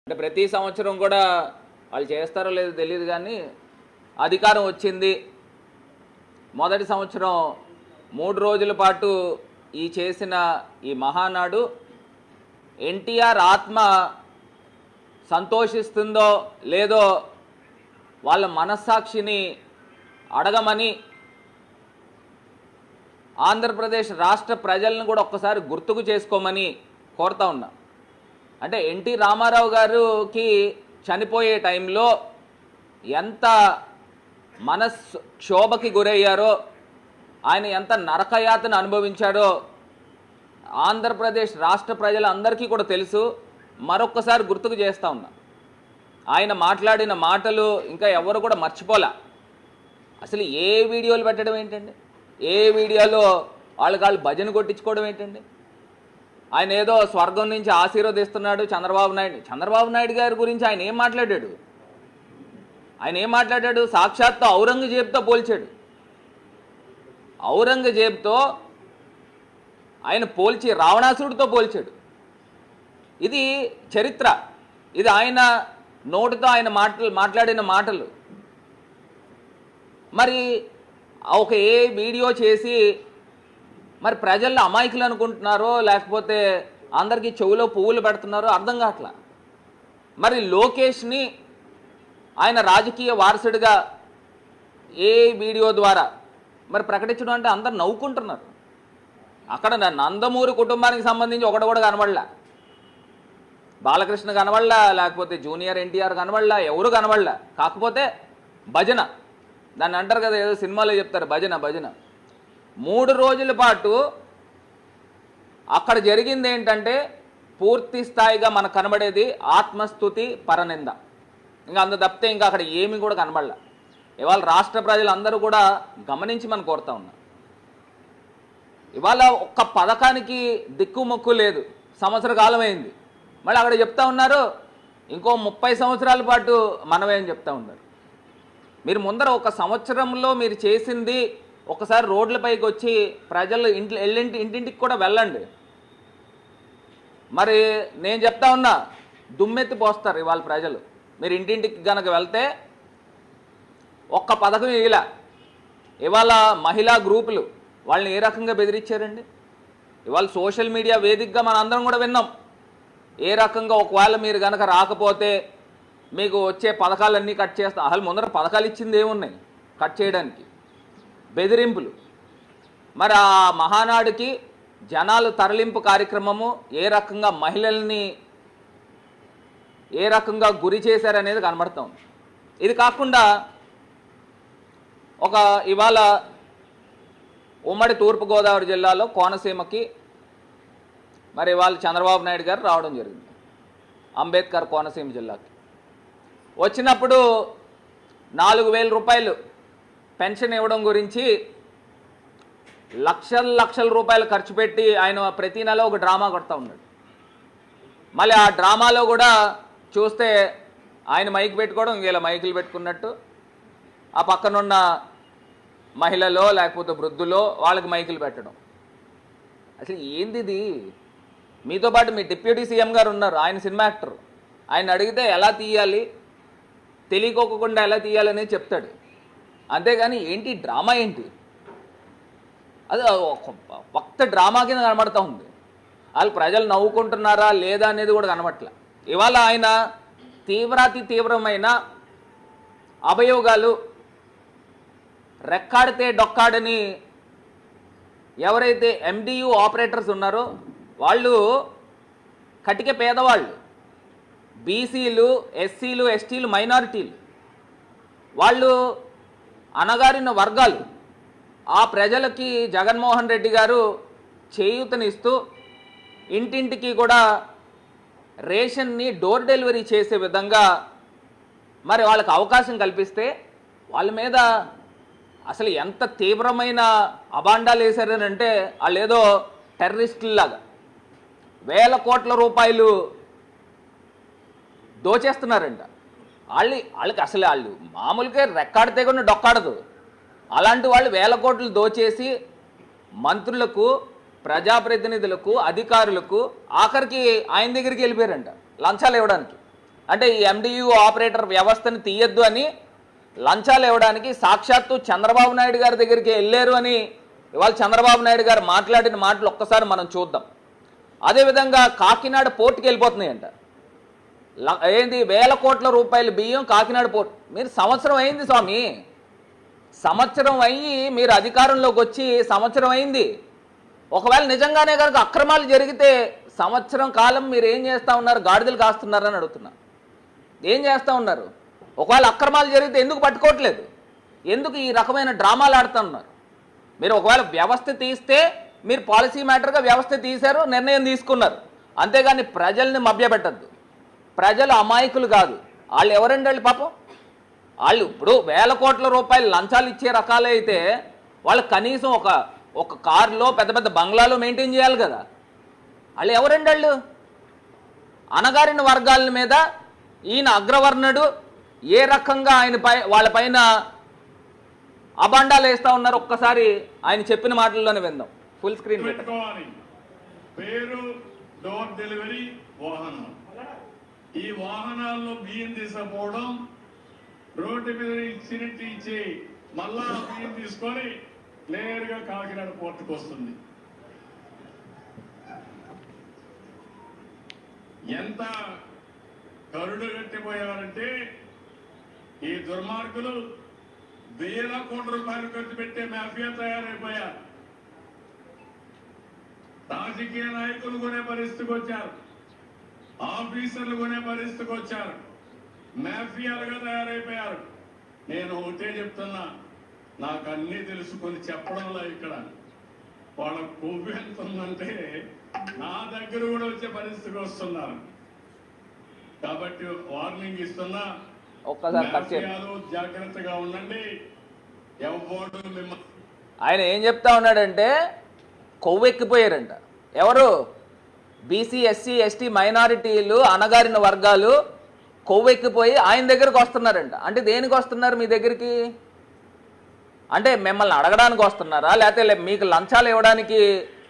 అంటే ప్రతి సంవత్సరం కూడా వాళ్ళు చేస్తారో లేదో తెలియదు, కానీ అధికారం వచ్చింది మొదటి సంవత్సరం 3 రోజుల పాటు ఈ చేసిన ఈ మహానాడు ఎన్టీఆర్ ఆత్మ సంతోషిస్తుందో లేదో వాళ్ళ మనస్సాక్షిని అడగమని ఆంధ్రప్రదేశ్ రాష్ట్ర ప్రజలను కూడా ఒక్కసారి గుర్తుకు చేసుకోమని కోరుతా ఉన్నా. అంటే ఎన్టీ రామారావు గారికి చనిపోయే టైంలో ఎంత మనస్క్షోభకి గురయ్యారో, ఆయన ఎంత నరకయాతను అనుభవించారో ఆంధ్రప్రదేశ్ రాష్ట్ర ప్రజలందరికీ కూడా తెలుసు. మరొక్కసారి గుర్తుకు చేస్తూ ఉన్నా. ఆయన మాట్లాడిన మాటలు ఇంకా ఎవరు కూడా మర్చిపోలే. అసలు ఏ వీడియోలు పెట్టడం ఏంటండి, ఏ వీడియోలో వాళ్ళు భజన కొట్టించుకోవడం ఏంటండి. ఆయన ఏదో స్వర్గం నుంచి ఆశీర్వదిస్తున్నాడు చంద్రబాబు నాయుడు గారి గురించి ఆయన ఏం మాట్లాడాడు? సాక్షాత్తు ఔరంగజేబ్తో పోల్చాడు. ఔరంగజేబ్తో ఆయన పోల్చి రావణాసురుడితో పోల్చాడు. ఇది చరిత్ర, ఇది ఆయన నోటితో ఆయన మాట్లాడిన మాటలు. మరి ఒక వీడియో చేసి మరి ప్రజల్లో అమాయకులు అనుకుంటున్నారో లేకపోతే అందరికీ చెవులో పువ్వులు పెడుతున్నారో అర్థం కావట్లా. మరి లోకేష్ని ఆయన రాజకీయ వారసుడిగా ఏ వీడియో ద్వారా మరి ప్రకటించడం అంటే అందరు నవ్వుకుంటున్నారు. అక్కడ నందమూరి కుటుంబానికి సంబంధించి ఒకటి కూడా కనబడలా, బాలకృష్ణ కనబడలా, లేకపోతే జూనియర్ ఎన్టీఆర్ కనబడలా, ఎవరు కనబడలా. కాకపోతే భజన, దాన్ని అంటారు కదా, ఏదో సినిమాలో చెప్తారు భజన. 3 రోజుల పాటు అక్కడ జరిగింది ఏంటంటే పూర్తి స్థాయిగా మనకు కనబడేది ఆత్మస్తుతి, పరనింద. ఇంకా అంత తప్పితే ఇంకా అక్కడ ఏమి కూడా కనబడలే. ఇవాళ రాష్ట్ర ప్రజలందరూ కూడా గమనించి మనం కోరుతా ఉన్నాం. ఇవాళ ఒక్క పథకానికి దిక్కుమొక్కు లేదు, సంవత్సర కాలం అయింది. మళ్ళీ అక్కడ చెప్తా ఉన్నారు ఇంకో 30 సంవత్సరాల పాటు మనమే అని చెప్తా ఉన్నారు. మీరు ముందర ఒక సంవత్సరంలో మీరు చేసింది ఒకసారి రోడ్లపైకి వచ్చి ప్రజలు ఇంటింటికి కూడా వెళ్ళండి. మరి నేను చెప్తా ఉన్నా, దుమ్మెత్తి పోస్తారు ఇవాళ ప్రజలు. మీరు ఇంటింటికి కనుక వెళ్తే ఒక్క పథకం ఇలా. ఇవాళ మహిళా గ్రూపులు వాళ్ళని ఏ రకంగా బెదిరించారండి. ఇవాళ సోషల్ మీడియా వేదికగా మన అందరం కూడా విన్నాం ఏ రకంగా. ఒకవేళ మీరు కనుక రాకపోతే మీకు వచ్చే పథకాలన్నీ కట్ చేస్తాం. అసలు ముందర పథకాలు ఇచ్చింది ఏమున్నాయి కట్ చేయడానికి? బెదిరింపులు. మరి ఆ మహానాడుకి జనాలు తరలింపు కార్యక్రమము ఏ రకంగా మహిళల్ని ఏ రకంగా గురి చేశారనేది కనబడుతూ ఉంది. ఇది కాకుండా ఇవాళ ఉమ్మడి తూర్పుగోదావరి జిల్లాలో కోనసీమకి మరి ఇవాళ చంద్రబాబు నాయుడు గారు రావడం జరిగింది, అంబేద్కర్ కోనసీమ జిల్లాకి. వచ్చినప్పుడు 4,000 రూపాయలు పెన్షన్ ఇవ్వడం గురించి లక్షల రూపాయలు ఖర్చు పెట్టి ఆయన ప్రతి నెల ఒక డ్రామా కొడతా ఉన్నాడు. మళ్ళీ ఆ డ్రామాలో కూడా చూస్తే ఆయన మైక్ పెట్టుకోవడం, ఇంకేలా మైకులు పెట్టుకున్నట్టు ఆ పక్కనున్న మహిళలో లేకపోతే వృద్ధులో వాళ్ళకి మైకులు పెట్టడం. అసలు ఏంది ఇది? మీతో పాటు మీ డిప్యూటీ సీఎం గారు ఉన్నారు, ఆయన సినిమా యాక్టర్. ఆయన అడిగితే ఎలా తీయాలి, తెలియకోకుండా ఎలా తీయాలని చెప్తాడు. అంతేగాని ఏంటి డ్రామా ఏంటి? అది ఒక్క డ్రామా కింద కనబడుతూ ఉంది. వాళ్ళు ప్రజలు నవ్వుకుంటున్నారా లేదా అనేది కూడా కనబట్ల. ఇవాళ ఆయన తీవ్రమైన అభియోగాలు, రెక్కాడితే డొక్కాడని ఎవరైతే MDU ఆపరేటర్స్ ఉన్నారో వాళ్ళు కటిక పేదవాళ్ళు, బీసీలు, ఎస్సీలు, ఎస్టీలు, మైనారిటీలు, వాళ్ళు అణగారిన వర్గాలు. ఆ ప్రజలకి జగన్మోహన్ రెడ్డి గారు చేయూతనిస్తూ ఇంటింటికి కూడా రేషన్ని డోర్ డెలివరీ చేసే విధంగా మరి వాళ్ళకి అవకాశం కల్పిస్తే వాళ్ళ మీద అసలు ఎంత తీవ్రమైన అబాండాలు వేశారనంటే వాళ్ళు ఏదో టెర్రరిస్టుల్లాగా వేల కోట్ల రూపాయలు దోచేస్తున్నారంట. వాళ్ళకి అసలు వాళ్ళు మామూలుగా రెక్కాడితే కూడా డొక్కాడదు. అలాంటి వాళ్ళు వేల కోట్లు దోచేసి మంత్రులకు, ప్రజాప్రతినిధులకు, అధికారులకు, ఆఖరికి ఆయన దగ్గరికి వెళ్ళిపోయారంట లంచాలు ఇవ్వడానికి. అంటే ఈ ఎండియు ఆపరేటర్ వ్యవస్థని తీయద్దు అని లంచాలు ఇవ్వడానికి సాక్షాత్తు చంద్రబాబు నాయుడు గారి దగ్గరికి వెళ్ళారు అని ఇవాళ చంద్రబాబు నాయుడు గారు మాట్లాడిన మాటలు ఒక్కసారి మనం చూద్దాం. అదేవిధంగా కాకినాడ పోర్టుకి వెళ్ళిపోతున్నాయంట. ఏంది 1000 కోట్ల రూపాయల బియ్యం కాకినాడ పోర్టు. మీరు సంవత్సరం అయింది స్వామి, సంవత్సరం అయ్యి మీరు అధికారంలోకి వచ్చి సంవత్సరం అయింది. ఒకవేళ నిజంగానే కనుక అక్రమాలు జరిగితే సంవత్సరం కాలం మీరు ఏం చేస్తూ ఉన్నారు? గాడిదలు కాస్తున్నారని అడుగుతున్నా. ఏం చేస్తూ ఉన్నారు? ఒకవేళ అక్రమాలు జరిగితే ఎందుకు పట్టుకోవట్లేదు? ఎందుకు ఈ రకమైన డ్రామాలు ఆడుతూ ఉన్నారు? మీరు ఒకవేళ వ్యవస్థ తీస్తే మీరు పాలసీ మ్యాటర్గా వ్యవస్థ తీశారు, నిర్ణయం తీసుకున్నారు, అంతేగాని ప్రజల్ని మభ్యపెట్టద్దు. ప్రజలు అమాయకులు కాదు. వాళ్ళు ఎవరండి? వాళ్ళు పాపం వాళ్ళు ఇప్పుడు 1000 కోట్ల రూపాయలు లంచాలు ఇచ్చే రకాలే అయితే వాళ్ళు కనీసం ఒక కారులో పెద్ద పెద్ద బంగ్లాలో మెయింటైన్ చేయాలి కదా. వాళ్ళు ఎవరండి? వాళ్ళు అణగారిన వర్గాల మీద ఈయన అగ్రవర్ణుడు ఏ రకంగా వాళ్ళపైన అబాండాలు వేస్తూ ఉన్నారు. ఒక్కసారి ఆయన చెప్పిన మాటల్లోనే విందాం. ఫుల్ స్క్రీన్ పెట్టుకోవాలి. పేరు డోర్ డెలివరీ వాహనం. ఈ వాహనాల్లో బియ్యం తీసుకుపోవడం, రోడ్డు మీద ఇచ్చినట్టు ఇచ్చి మళ్ళా బియ్యం తీసుకొని నేరుగా కాకినాడ పోర్టుకు వస్తుంది. ఎంత కరుడు కట్టిపోయారంటే ఈ దుర్మార్గులు 1000 కోట్ల రూపాయలు ఖర్చు పెట్టే మాఫియా తయారైపోయారు. రాజకీయ నాయకులు కొనే పరిస్థితికి వచ్చారు, ఆఫీసర్లు కొనే పరిస్థితికి వచ్చారు, మాఫియాలుగా తయారైపోయారు. నేను ఒకటే చెప్తున్నా, నాకు అన్నీ తెలుసుకొని చెప్పడంలో ఇక్కడ వాళ్ళ కొవ్వు ఎంత ఉందంటే నా దగ్గర కూడా వచ్చే పరిస్థితికి వస్తున్నారు. కాబట్టి వార్నింగ్ ఇస్తున్నా, మాఫియాలు జాగ్రత్తగా ఉండండి. ఎవరు మిమ్మల్ని ఆయన ఏం చెప్తా ఉన్నాడంటే కొవ్వెక్కిపోయారంట. ఎవరు? బీసీ, ఎస్సీ, ఎస్టీ మైనారిటీలు, అణగారిన వర్గాలు కొవ్వెక్కిపోయి ఆయన దగ్గరకు వస్తున్నారంట. అంటే దేనికి వస్తున్నారు మీ దగ్గరికి? అంటే మిమ్మల్ని అడగడానికి వస్తున్నారా, లేకపోతే మీకు లంచాలు ఇవ్వడానికి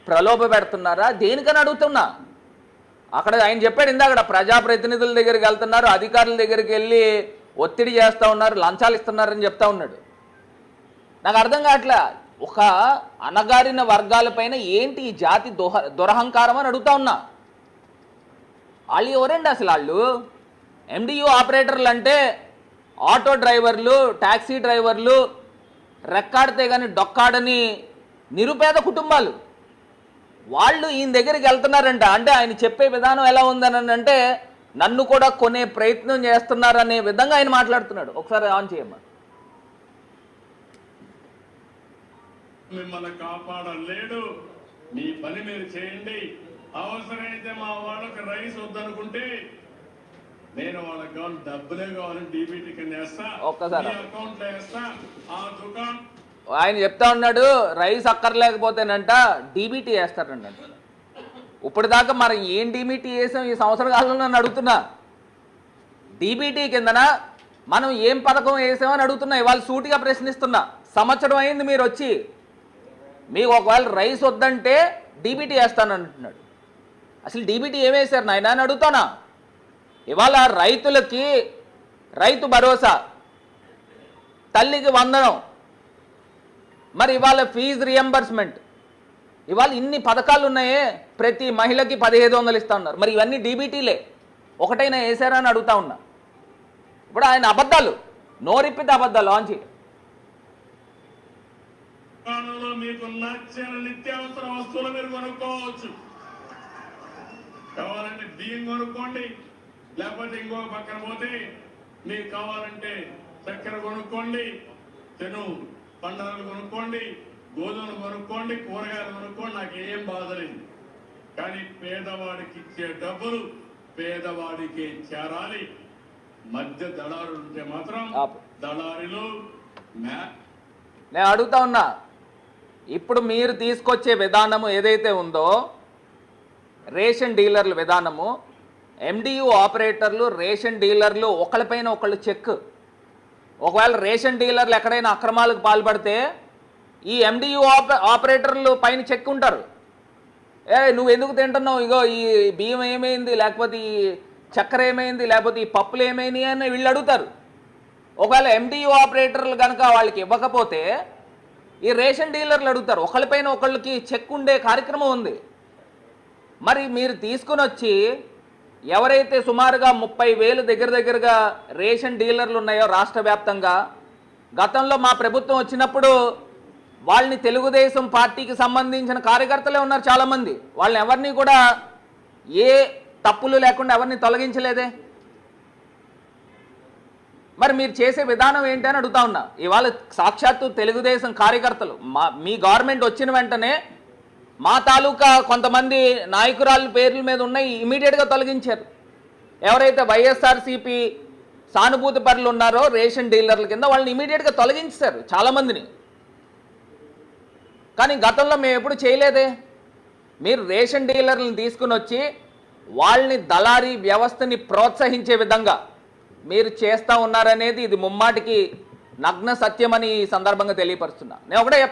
ప్రలోభ పెడుతున్నారా? దేనికని అడుగుతున్నా. అక్కడ ఆయన చెప్పాడు ఇందాక, ప్రజాప్రతినిధుల దగ్గరికి వెళ్తున్నారు, అధికారుల దగ్గరికి వెళ్ళి ఒత్తిడి చేస్తూ ఉన్నారు, లంచాలు ఇస్తున్నారని చెప్తా ఉన్నాడు. నాకు అర్థం కావట్లే. ఒక అణగారిన వర్గాలపైన ఏంటి ఈ జాతి దురహంకారం అని అడుగుతా ఉన్నా. వాళ్ళు ఎవరండి అసలు? వాళ్ళు ఎండియు ఆపరేటర్లు అంటే ఆటో డ్రైవర్లు, ట్యాక్సీ డ్రైవర్లు, రెక్కాడితే కానీ డొక్కాడని నిరుపేద కుటుంబాలు. వాళ్ళు ఈయన దగ్గరికి వెళ్తున్నారంట. అంటే ఆయన చెప్పే విధానం ఎలా ఉందని అంటే నన్ను కూడా కొనే ప్రయత్నం చేస్తున్నారనే విధంగా ఆయన మాట్లాడుతున్నాడు. ఒకసారి ఆన్ చేయమ్మా. మిమ్మల్ని కాపాడలేడు, మీ పని మీరు చేయండి. అవసరమైతే మా వాళ్ళకి రైస్ వద్దనుకుంటే నేను వాళ్ళకి కావాలి డబ్బులే కావాలని డీబీటీ కింద వేస్తా, అకౌంట్ లో వేస్తా. ఆ దుకాణం ఆయన చెప్తా ఉన్నాడు, రైస్ అక్కర్లేకపోతేనంట డీబీటీ వేస్తారంట. ఇప్పటిదాకా మరి ఏం డీబీటీ వేసాం ఈ సంవత్సర కాలంలో నన్ను అడుగుతున్నా. డీబీటీ కిందన మనం ఏం పథకం వేసామని అడుగుతున్నా. ఇవాళ సూటిగా ప్రశ్నిస్తున్నా. సంవత్సరం అయింది మీరు వచ్చి, మీకు ఒకవేళ రైస్ వద్దంటే డీబీటీ వేస్తాను అంటున్నాడు. అసలు డీబీటీ ఏమేశారు నాయన అని అడుగుతానా. ఇవాళ రైతులకి రైతు భరోసా, తల్లికి వందనం, మరి ఇవాళ ఫీజు రియంబర్స్మెంట్, ఇవాళ ఇన్ని పథకాలు ఉన్నాయే. ప్రతి మహిళకి 1500 ఇస్తా ఉన్నారు. మరి ఇవన్నీ డీబీటీలే, ఒకటైనా వేసారా అని అడుగుతా ఉన్నా. ఇప్పుడు ఆయన అబద్ధాలు, నోరిప్పితే అబద్ధాలు ఆన్ చేయి. మీకు నచ్చిన నిత్యావసర వస్తువులు మీరు కొనుక్కోవచ్చు. కావాలంటే బియ్యం కొనుక్కోండి, లేకపోతే ఇంకొక పక్కన పోతే మీకు కావాలంటే చక్కెర కొనుక్కోండి, పండుగలు కొనుక్కోండి, గోధుమలు కొనుక్కోండి, కూరగాయలు కొనుక్కోండి. నాకు ఏం బాధ లేదు. కానీ పేదవాడికి ఇచ్చే డబ్బులు పేదవాడికి చేరాలి. మధ్య దళారులు ఉంటే మాత్రం దళారీలు. నేను అడుగుతా ఉన్నా, ఇప్పుడు మీరు తీసుకొచ్చే విధానము ఏదైతే ఉందో రేషన్ డీలర్ల విధానము, ఎండియు ఆపరేటర్లు, రేషన్ డీలర్లు ఒకళ్ళపైన ఒకళ్ళు చెక్. ఒకవేళ రేషన్ డీలర్లు ఎక్కడైనా అక్రమాలకు పాల్పడితే ఈ ఎండియు ఆపరేటర్లు పైన చెక్ ఉంటారు. నువ్వు ఎందుకు తింటున్నావు, ఇగో ఈ బియ్యం ఏమైంది, లేకపోతే చక్కెర ఏమైంది, లేకపోతే ఈ పప్పులు ఏమైనాయి అని వీళ్ళు అడుగుతారు. ఒకవేళ ఎండియూ ఆపరేటర్లు కనుక వాళ్ళకి ఇవ్వకపోతే ఈ రేషన్ డీలర్లు అడుగుతారు. ఒకళ్ళపైన ఒకళ్ళకి చెక్ ఉండే కార్యక్రమం ఉంది. మరి మీరు తీసుకుని వచ్చి ఎవరైతే సుమారుగా 30,000 దగ్గరగా రేషన్ డీలర్లు ఉన్నాయో రాష్ట్ర వ్యాప్తంగా, గతంలో మా ప్రభుత్వం వచ్చినప్పుడు వాళ్ళని తెలుగుదేశం పార్టీకి సంబంధించిన కార్యకర్తలే ఉన్నారు చాలామంది. వాళ్ళని ఎవరిని కూడా ఏ తప్పులు లేకుండా ఎవరిని తొలగించలేదే. మరి మీరు చేసే విధానం ఏంటి అని అడుగుతా ఉన్నా. ఇవాళ సాక్షాత్తు తెలుగుదేశం కార్యకర్తలు మీ గవర్నమెంట్ వచ్చిన వెంటనే మా తాలూకా కొంతమంది నాయకురాళ్ళ పేర్ల మీద ఉన్నాయి, ఇమీడియట్గా తొలగించారు. ఎవరైతే వైఎస్ఆర్సీపీ సానుభూతి పరులు ఉన్నారో రేషన్ డీలర్ల కింద వాళ్ళని ఇమీడియట్గా తొలగించారు చాలామందిని. కానీ గతంలో మేము ఎప్పుడు చేయలేదే. మీరు రేషన్ డీలర్లను తీసుకుని వచ్చి వాళ్ళని దళారీ వ్యవస్థని ప్రోత్సహించే విధంగా మీరు చేస్తూ ఉన్నారనేది ఇది ముమ్మాటికి నగ్న సత్యమని ఈ సందర్భంగా తెలియపరుస్తున్నా. నేను ఒకటే